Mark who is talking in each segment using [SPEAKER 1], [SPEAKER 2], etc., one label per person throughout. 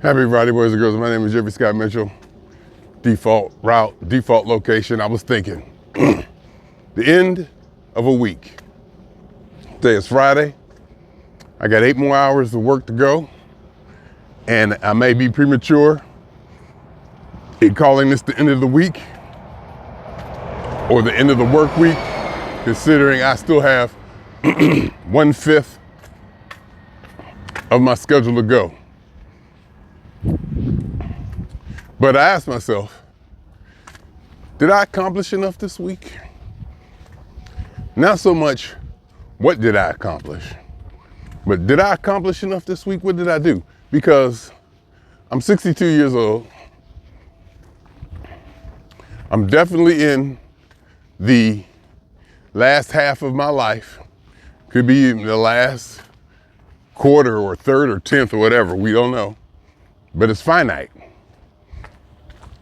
[SPEAKER 1] Happy Friday, boys and girls. My name is Jeffery Scott Mitchell. Default route, default location. I was thinking, the end of a week. Today is Friday. I got 8 more hours of work to go, and I may be premature in calling this the end of the week or the end of the work week, considering I still have 1/5 of my schedule to go. But I asked myself, did I accomplish enough this week? Not so much what did I accomplish, but did I accomplish enough this week? What did I do? Because I'm 62 years old. I'm definitely in the last half of my life. Could be in the last quarter or third or 10th or whatever, we don't know. But it's finite.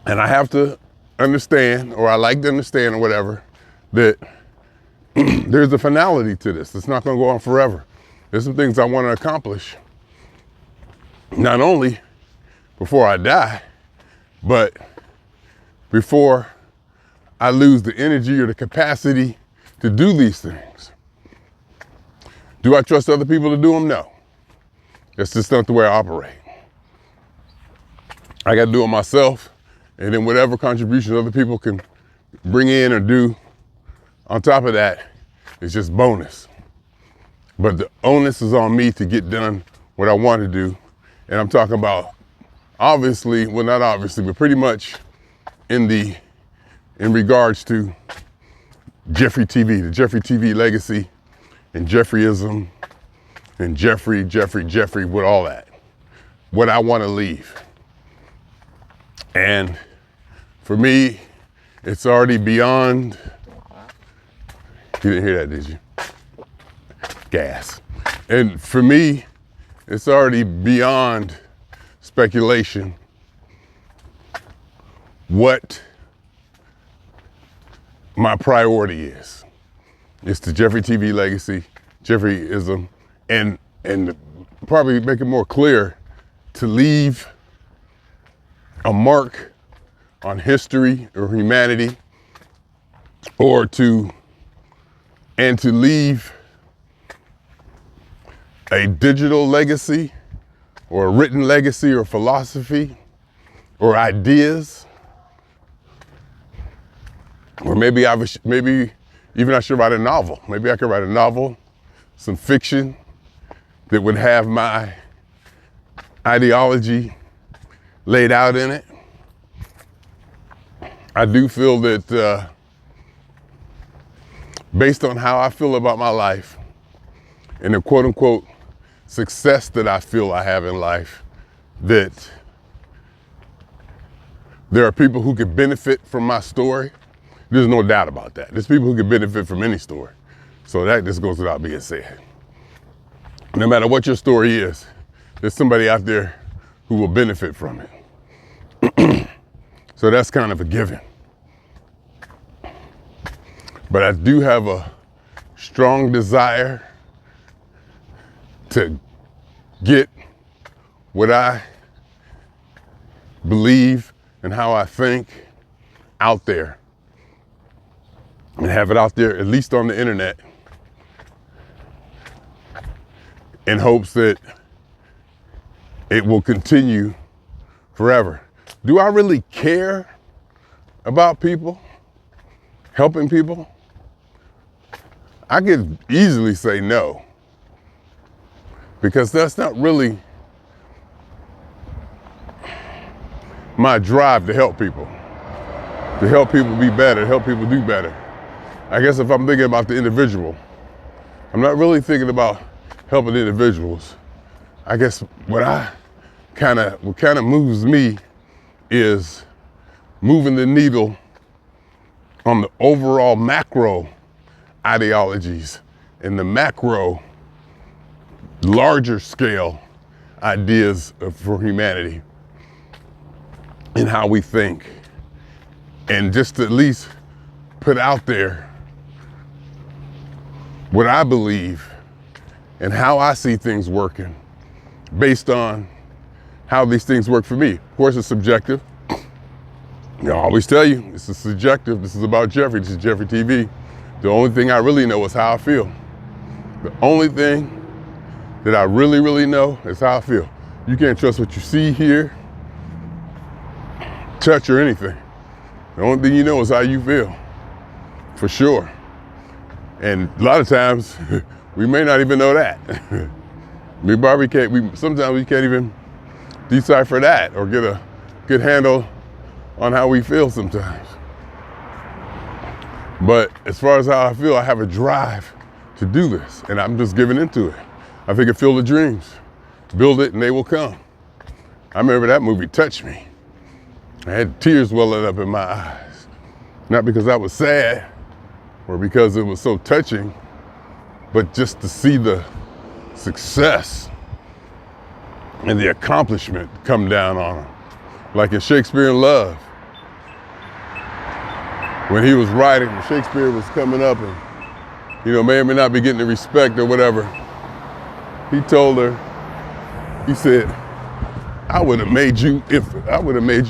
[SPEAKER 1] And I have to understand, or I like to understand or whatever, that there's a finality to this. It's not gonna go on forever. There's some things I wanna accomplish, not only before I die, but before I lose the energy or the capacity to do these things. Do I trust other people to do them? No. That's just not the way I operate. I gotta do it myself, and then whatever contributions other people can bring in or do on top of that is just bonus. But the onus is on me to get done what I want to do. And I'm talking about obviously, well, not obviously, but pretty much in regards to jefferyTV, the jefferyTV legacy and jefferyism and Jeffery, with all that, what I want to leave. And for me, it's already beyond, you didn't hear that, did you? Gas. And for me, it's already beyond speculation what my priority is. It's the jefferyTV legacy, Jefferyism, and probably make it more clear, to leave a mark on history or humanity, or to leave a digital legacy or a written legacy or philosophy or ideas, or maybe even I should write a novel. Maybe I could write a novel, some fiction that would have my ideology laid out in it. I do feel that based on how I feel about my life and the quote unquote success that I feel I have in life, that there are people who could benefit from my story. There's no doubt about that. There's people who could benefit from any story. So that just goes without being said. No matter what your story is, there's somebody out there who will benefit from it. So that's kind of a given. But I do have a strong desire to get what I believe and how I think out there, and have it out there, at least on the internet, in hopes that it will continue forever. Do I really care about people, helping people? I could easily say no, because that's not really my drive to help people be better, to help people do better. I guess if I'm thinking about the individual, I'm not really thinking about helping individuals. I guess what kind of moves me is moving the needle on the overall macro ideologies and the macro, larger scale ideas for humanity and how we think, and just to at least put out there what I believe and how I see things working based on how these things work for me. Of course, it's subjective. I always tell you, this is subjective. This is about Jeffery. This is jefferyTV. The only thing I really know is how I feel. The only thing that I really, really know is how I feel. You can't trust what you see, hear, touch, or anything. The only thing you know is how you feel, for sure. And a lot of times, we may not even know that. Sometimes we can't even decipher that or get a good handle on how we feel sometimes. But as far as how I feel, I have a drive to do this, and I'm just giving into it. I think fill the dreams, build it, and they will come. I remember that movie touched me. I had tears welling up in my eyes, not because I was sad or because it was so touching, but just to see the success and the accomplishment come down on him. Like in Shakespeare in Love, when he was writing, Shakespeare was coming up and, may or may not be getting the respect or whatever. He told her, he said, I would have made you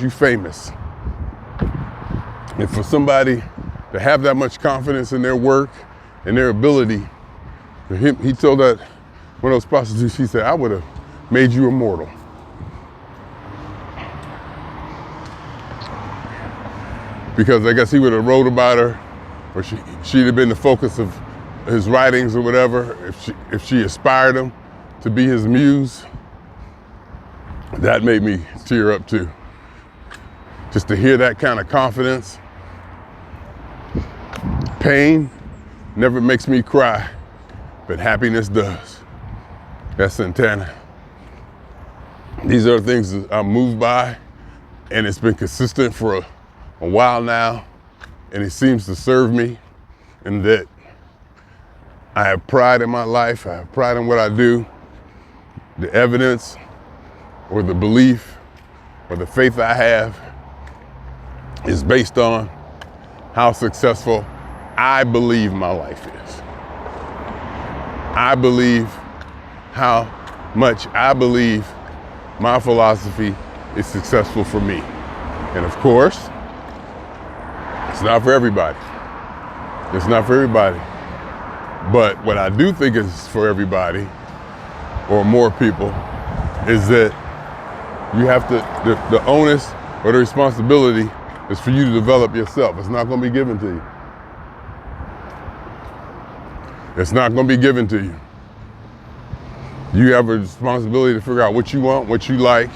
[SPEAKER 1] famous. And for somebody to have that much confidence in their work and their ability, he told that one of those prostitutes, he said, I would have made you immortal. Because I guess he would have wrote about her, or she'd have been the focus of his writings or whatever, if she aspired him to be his muse. That made me tear up too. Just to hear that kind of confidence. Pain never makes me cry, but happiness does. That's Santana. These are things that I'm moved by, and it's been consistent for a while now, and it seems to serve me in that I have pride in my life, I have pride in what I do. The evidence or the belief or the faith I have is based on how successful I believe my life is. I believe how much I believe my philosophy is successful for me. And of course, it's not for everybody. It's not for everybody. But what I do think is for everybody, or more people, is that you have to, the onus or the responsibility is for you to develop yourself. It's not going to be given to you. It's not going to be given to you. You have a responsibility to figure out what you want, what you like,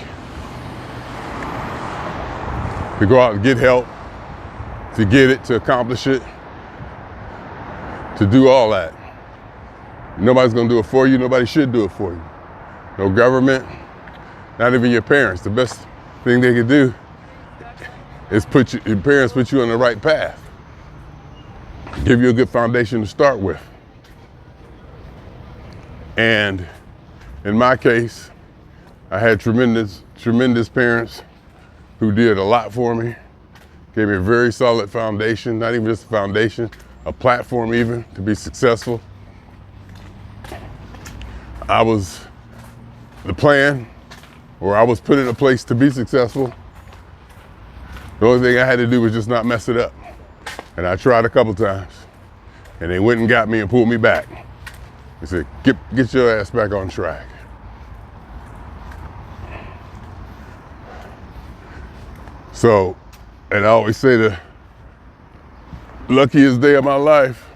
[SPEAKER 1] to go out and get help, to get it, to accomplish it, to do all that. Nobody's gonna do it for you. Nobody should do it for you. No government, not even your parents. The best thing they can do is your parents put you on the right path. Give you a good foundation to start with. And in my case, I had tremendous parents who did a lot for me. Gave me a very solid foundation, not even just a foundation, a platform even to be successful. I was the plan, or I was put in a place to be successful. The only thing I had to do was just not mess it up. And I tried a couple times, and they went and got me and pulled me back. They said, get your ass back on track. So, and I always say the luckiest day of my life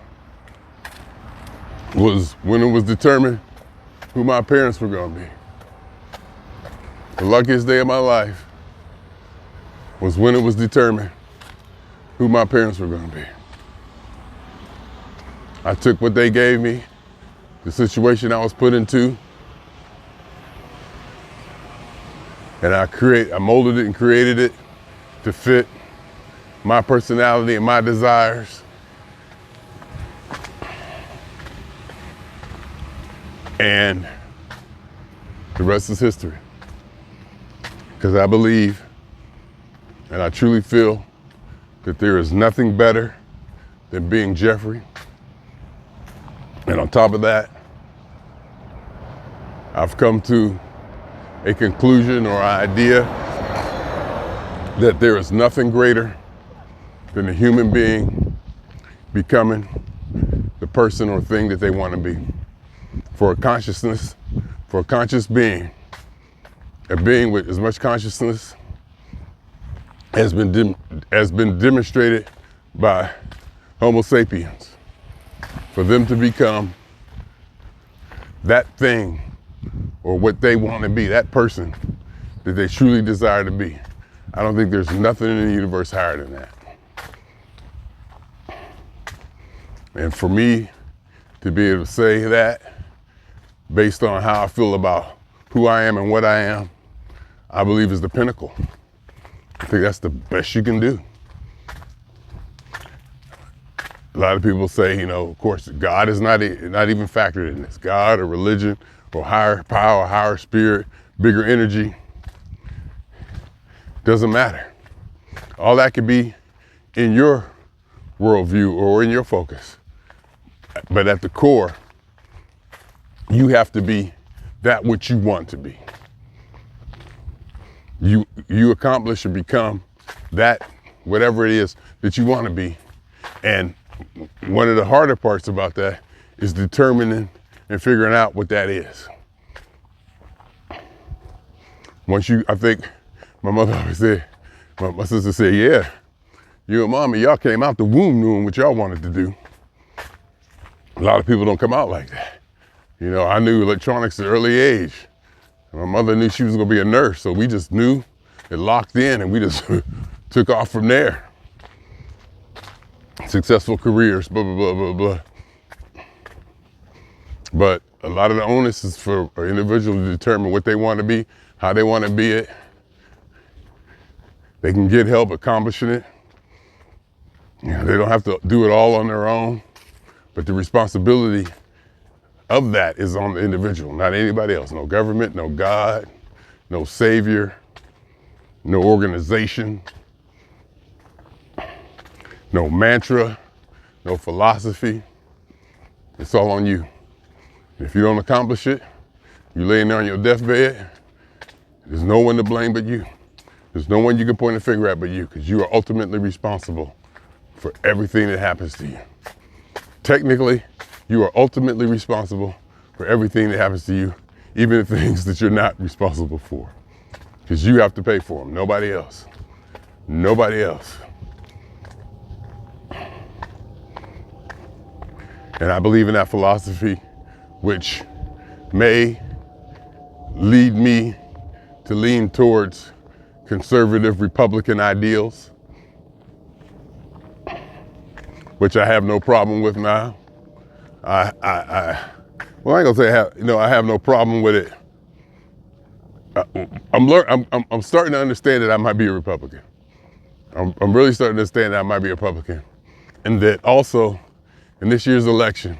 [SPEAKER 1] was when it was determined who my parents were gonna be. The luckiest day of my life was when it was determined who my parents were gonna be. I took what they gave me, the situation I was put into, and I molded it and created it to fit my personality and my desires. And the rest is history. Because I believe, and I truly feel, that there is nothing better than being Jeffery. And on top of that, I've come to a conclusion or idea that there is nothing greater than a human being becoming the person or thing that they want to be. For a consciousness, for a conscious being, a being with as much consciousness has been demonstrated by Homo sapiens, for them to become that thing or what they want to be, that person that they truly desire to be. I don't think there's nothing in the universe higher than that. And for me to be able to say that based on how I feel about who I am and what I am, I believe is the pinnacle. I think that's the best you can do. A lot of people say, you know, of course, God is not even factored in this. God or religion or higher power, higher spirit, bigger energy, doesn't matter. All that could be in your worldview or in your focus. But at the core, you have to be that which you want to be. You accomplish or become that, whatever it is that you want to be. And one of the harder parts about that is determining and figuring out what that is. I think my mother always said, my sister said, yeah, you and mommy, y'all came out the womb knowing what y'all wanted to do. A lot of people don't come out like that. You know, I knew electronics at an early age. My mother knew she was gonna be a nurse, so we just knew it, locked in, and we just took off from there. Successful careers, blah, blah, blah, blah, blah. But a lot of the onus is for an individual to determine what they want to be, how they want to be it. They can get help accomplishing it. You know, they don't have to do it all on their own, but the responsibility of that is on the individual, not anybody else. No government, no God, no savior, no organization, no mantra, no philosophy. It's all on you. If you don't accomplish it, you laying there on your deathbed, there's no one to blame but you. There's no one you can point a finger at but you, because you are ultimately responsible for everything that happens to you. Technically, you are ultimately responsible for everything that happens to you, even the things that you're not responsible for, because you have to pay for them, nobody else. Nobody else. And I believe in that philosophy, which may lead me to lean towards conservative Republican ideals, which I have no problem with now. Well, I ain't gonna say I have no problem with it. I'm starting to understand that I might be a Republican. I'm really starting to understand that I might be a Republican, and that also in this year's election,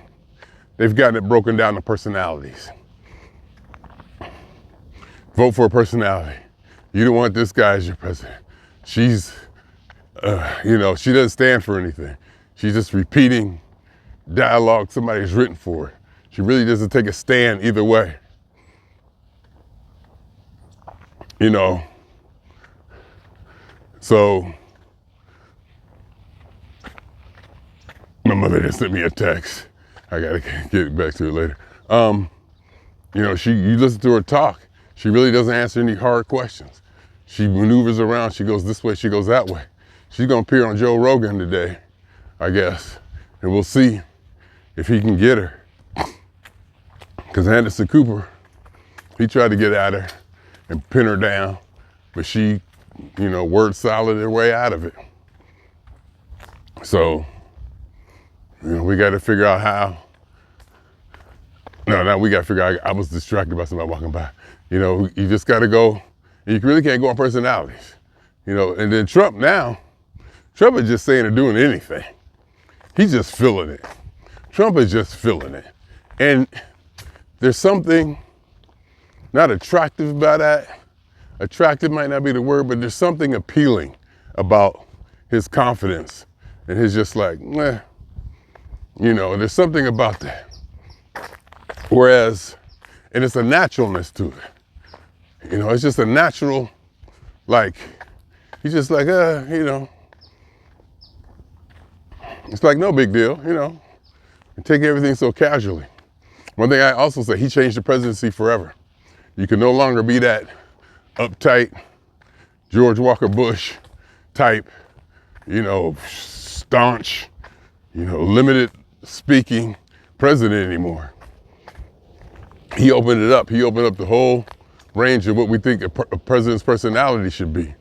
[SPEAKER 1] they've gotten it broken down to personalities. Vote for a personality. You don't want this guy as your president. She's, she doesn't stand for anything. She's just repeating dialogue somebody's written for her. She really doesn't take a stand either way. You know, so my mother just sent me a text. I gotta get back to it later. You listen to her talk. She really doesn't answer any hard questions. She maneuvers around. She goes this way, she goes that way. She's gonna appear on Joe Rogan today, I guess, and we'll see if he can get her. Because Anderson Cooper, he tried to get at her and pin her down, but she, word salad her way out of it. So, we got to figure out how. No, we got to figure out. I was distracted by somebody walking by. You just got to go. You really can't go on personalities. And then Trump is just saying or doing anything. He's just feeling it. Trump is just feeling it. And there's something not attractive about that. Attractive might not be the word, but there's something appealing about his confidence and his just like, there's something about that. Whereas, and it's a naturalness to it. You know, it's just a natural, like, he's just like, you know, it's like no big deal, you know, and take everything so casually. One thing I also say, he changed the presidency forever. You can no longer be that uptight George Walker Bush type, you know, staunch, you know, limited speaking president anymore. He opened it up. He opened up the whole range of what we think a president's personality should be.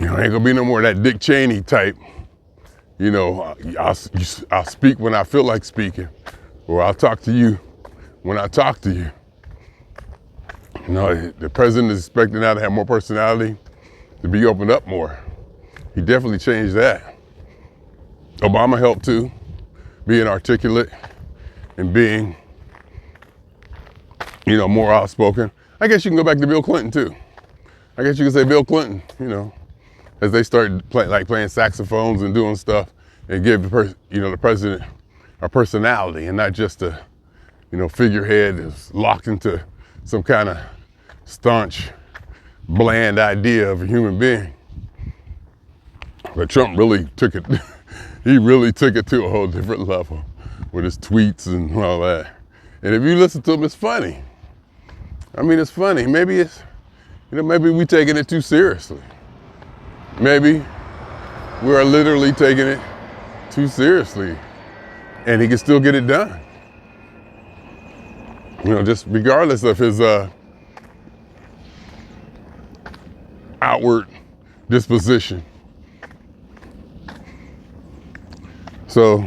[SPEAKER 1] You know, ain't gonna be no more that Dick Cheney type, you know, I'll speak when I feel like speaking, or I'll talk to you when I talk to you. You know, the president is expected now to have more personality, to be opened up more. He definitely changed that. Obama helped too, being articulate and being, you know, more outspoken. I guess you can go back to Bill Clinton too. I guess you can say Bill Clinton, you know, as they started playing saxophones and doing stuff, and give the president a personality and not just a, you know, figurehead that's locked into some kind of staunch, bland idea of a human being. But Trump really took it, he really took it to a whole different level with his tweets and all that. And if you listen to him, it's funny. I mean, it's funny. Maybe it's, you know, maybe we're taking it too seriously. Maybe we are literally taking it too seriously, and he can still get it done. You know, just regardless of his outward disposition. So,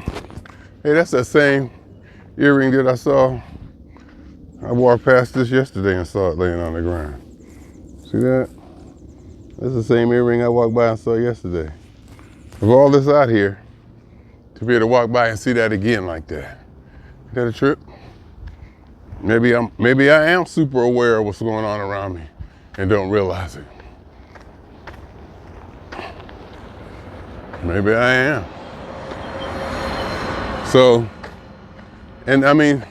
[SPEAKER 1] hey, that's that same earring that I saw. I walked past this yesterday and saw it laying on the ground. See that? That's the same earring I walked by and saw yesterday. Of all this out here, to be able to walk by and see that again like that. Is that a trip? Maybe I am super aware of what's going on around me and don't realize it. Maybe I am. So, and I mean,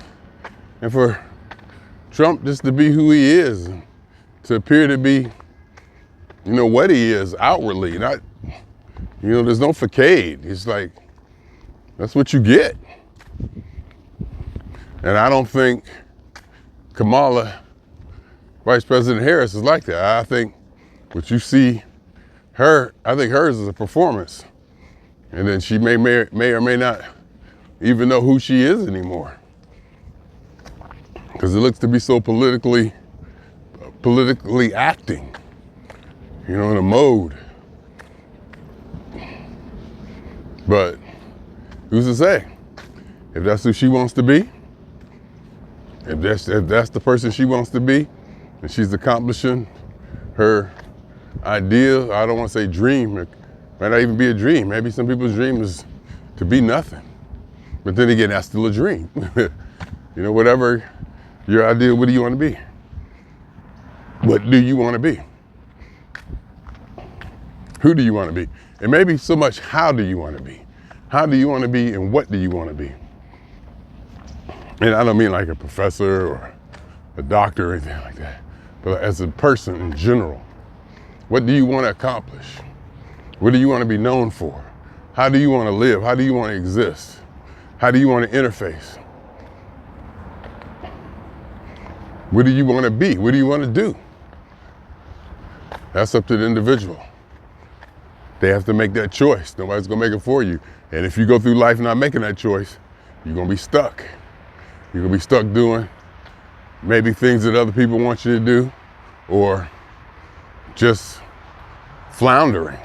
[SPEAKER 1] and for Trump just to be who he is, to appear to be, you know, what he is outwardly, not, you know, there's no facade. It's like, that's what you get. And I don't think Kamala, Vice President Harris, is like that. I think what you see her, I think hers is a performance. And then she may or may not even know who she is anymore. Because it looks to be so politically acting, you know, in a mode. But who's to say? If that's who she wants to be, if that's the person she wants to be, and she's accomplishing her ideal, I don't want to say dream, it might not even be a dream. Maybe some people's dream is to be nothing. But then again, that's still a dream. You know, whatever your ideal, what do you want to be? What do you want to be? Who do you want to be? And maybe so much, how do you want to be? How do you want to be and what do you want to be? And I don't mean like a professor or a doctor or anything like that, but as a person in general. What do you want to accomplish? What do you want to be known for? How do you want to live? How do you want to exist? How do you want to interface? What do you want to be? What do you want to do? That's up to the individual. They have to make that choice. Nobody's gonna make it for you. And if you go through life not making that choice, you're gonna be stuck. You're gonna be stuck doing maybe things that other people want you to do, or just floundering.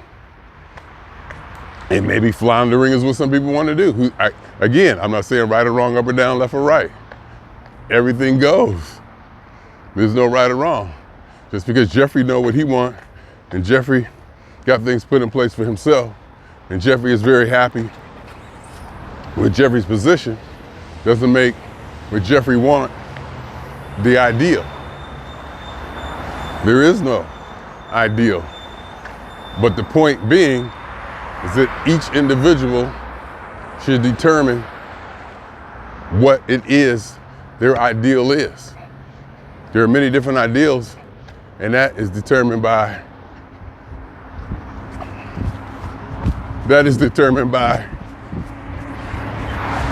[SPEAKER 1] And maybe floundering is what some people want to do. Again, I'm not saying right or wrong, up or down, left or right. Everything goes. There's no right or wrong. Just because Jeffery know what he wants, and Jeffery got things put in place for himself, and Jeffery is very happy with Jeffery's position, doesn't make what Jeffery want the ideal. There is no ideal. But the point being is that each individual should determine what it is their ideal is. There are many different ideals And that is determined by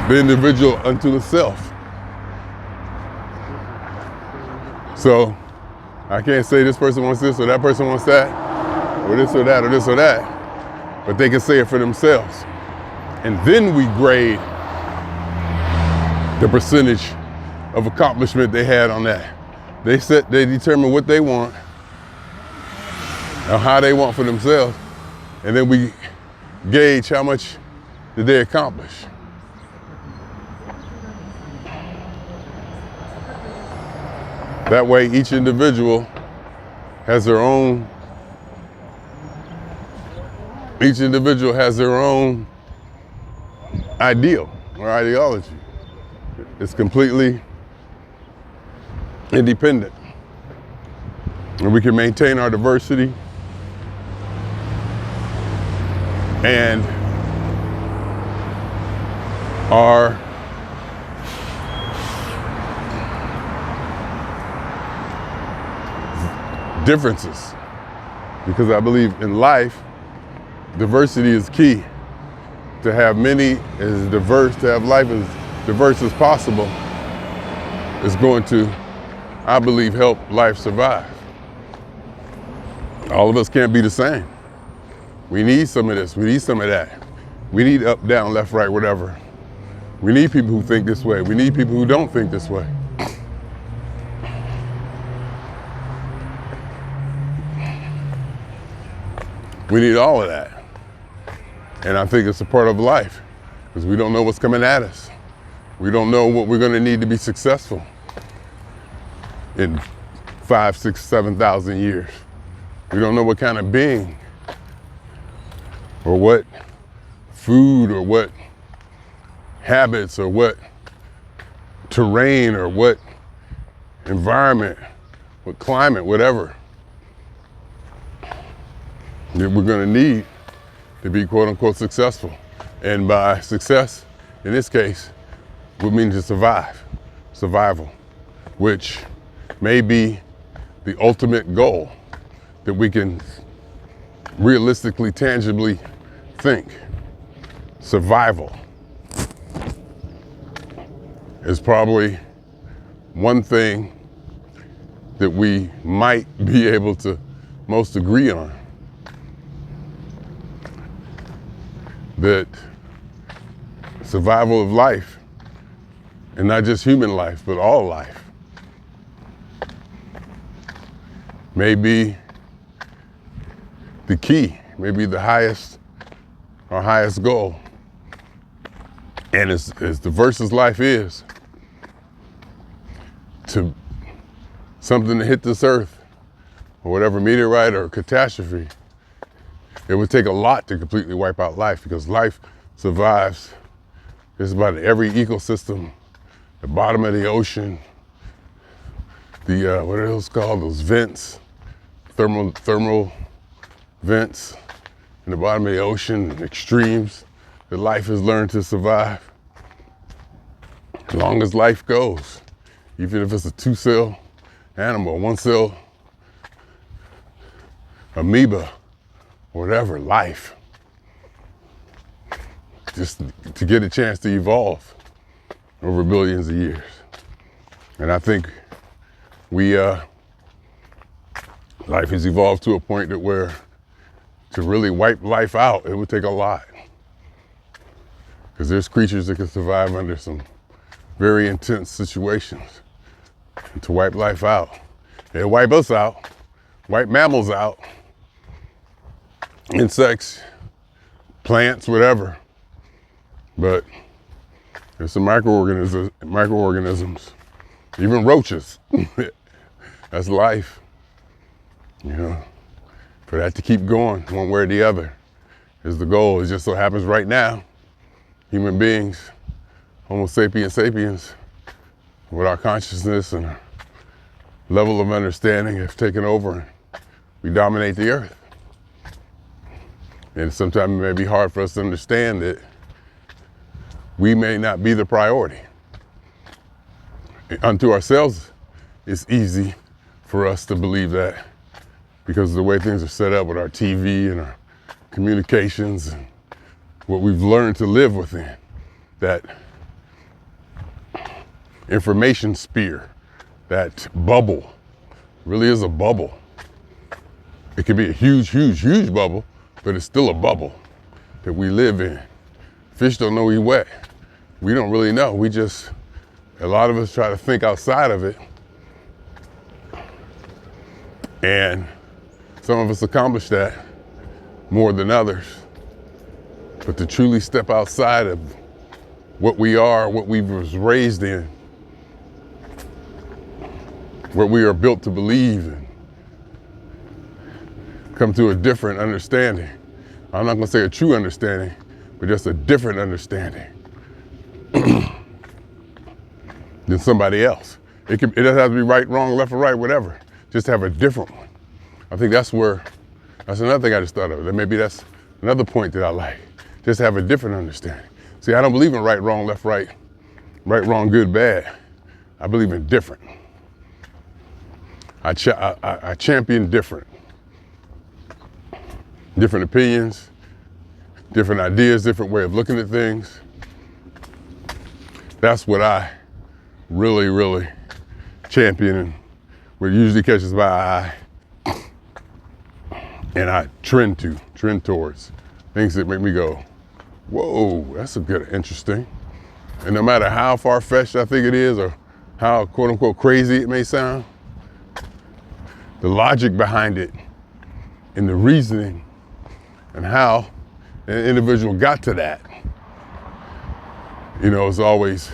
[SPEAKER 1] the individual unto the self. So I can't say this person wants this or that person wants that, or this or that or this or that, but they can say it for themselves. And then we grade the percentage of accomplishment they had on that. They determine what they want, or how they want for themselves, and then we gauge how much did they accomplish. That way each individual has their own ideal or ideology. It's completely independent. And we can maintain our diversity and our differences, because I believe in life, diversity is key. To have life as diverse as possible is going to, I believe, help life survive. All of us can't be the same. We need some of this, we need some of that. We need up, down, left, right, whatever. We need people who think this way. We need people who don't think this way. We need all of that. And I think it's a part of life, because we don't know what's coming at us. We don't know what we're going to need to be successful in 5, 6, 7,000 years. We don't know what kind of being or what food or what habits or what terrain or what environment, what climate, whatever, that we're going to need to be quote unquote successful. And by success, in this case, would mean to survival, which may be the ultimate goal that we can realistically, tangibly think. Survival is probably one thing that we might be able to most agree on. That survival of life, and not just human life, but all life, may be the key, may be our highest goal. And as diverse as life is, to something to hit this earth, or whatever meteorite or catastrophe, it would take a lot to completely wipe out life, because life survives just about every ecosystem, the bottom of the ocean, what are those called? Those vents, thermal vents in the bottom of the ocean, extremes that life has learned to survive. As long as life goes, even if it's a 2-cell animal, 1-cell amoeba, whatever, life, just to get a chance to evolve over billions of years. And I think life has evolved to a point that where to really wipe life out, it would take a lot. Because there's creatures that can survive under some very intense situations. And to wipe life out, it'll wipe us out, wipe mammals out, insects, plants, whatever. But there's some microorganisms, even roaches. That's life. You know, for that to keep going one way or the other is the goal. It just so happens right now, human beings, Homo sapiens, with our consciousness and our level of understanding have taken over and we dominate the earth. And sometimes it may be hard for us to understand that we may not be the priority. Unto ourselves, it's easy for us to believe that because of the way things are set up with our TV and our communications and what we've learned to live within, that information sphere, that bubble, really is a bubble. It can be a huge, huge, huge bubble, but it's still a bubble that we live in. Fish don't know he's wet. We don't really know. A lot of us try to think outside of it, and some of us accomplish that more than others. But to truly step outside of what we are, what we was raised in, what we are built to believe in, come to a different understanding. I'm not gonna say a true understanding, but just a different understanding than somebody else. It doesn't have to be right, wrong, left or right, whatever. Just have a different one. I think that's another thing I just thought of. That maybe that's another point that I like. Just have a different understanding. See, I don't believe in right, wrong, left, right, wrong, good, bad. I believe in different. I champion different. Different opinions, different ideas, different way of looking at things. That's what I really, really champion, and what usually catches my eye, and I trend towards things that make me go, whoa, that's a good, interesting. And no matter how far-fetched I think it is, or how quote unquote crazy it may sound, the logic behind it and the reasoning and how an individual got to that, is always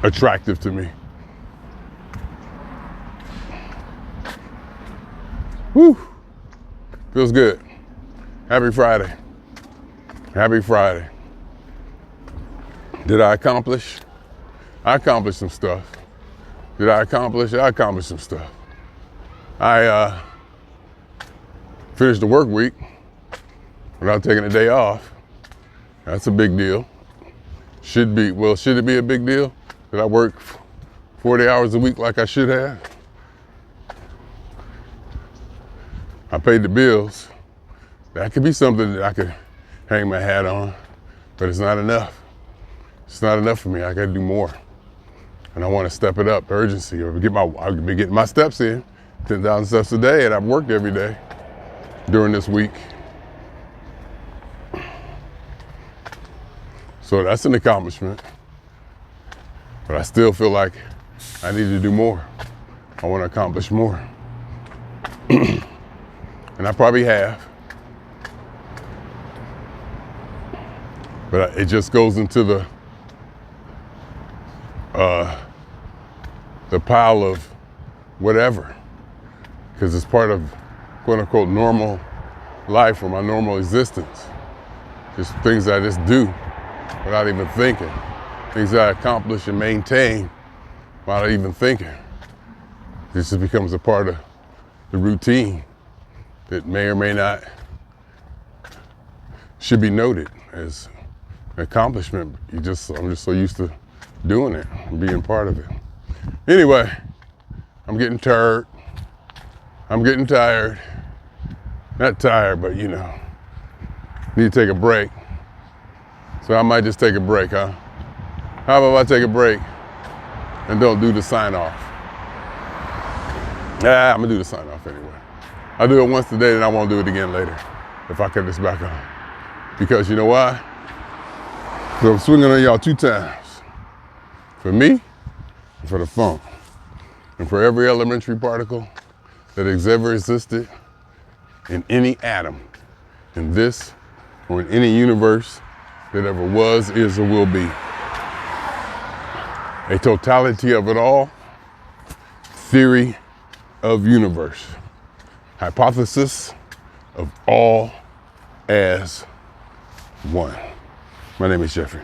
[SPEAKER 1] attractive to me. Whew, feels good. Happy Friday. Happy Friday. Did I accomplish? I accomplished some stuff. Did I accomplish? I accomplished some stuff. I finished the work week without taking a day off. That's a big deal. Should it be a big deal that I work 40 hours a week like I should have? I paid the bills. That could be something that I could hang my hat on, but it's not enough. It's not enough for me. I gotta do more. And I wanna step it up, urgency, or I've been getting my steps in, 10,000 steps a day, and I've worked every day during this week. So that's an accomplishment. But I still feel like I need to do more. I want to accomplish more. And I probably have. But it just goes into the pile of whatever. Because it's part of quote unquote normal life or my normal existence. Just things I just do without even thinking. Things that I accomplish and maintain without even thinking. This just becomes a part of the routine that may or may not should be noted as an accomplishment. I'm just so used to doing it and being part of it. Anyway, I'm getting tired. Not tired, but need to take a break. So I might just take a break, huh? How about if I take a break and don't do the sign off? I'm gonna do the sign off anyway. I'll do it once today, and I won't do it again later if I cut this back on. Because you know why? Because I'm swinging on y'all 2 times. For me, and for the phone. And for every elementary particle that has ever existed in any atom, in this or in any universe that ever was, is, or will be. A totality of it all, theory of universe, hypothesis of all as one. My name is Jeffery.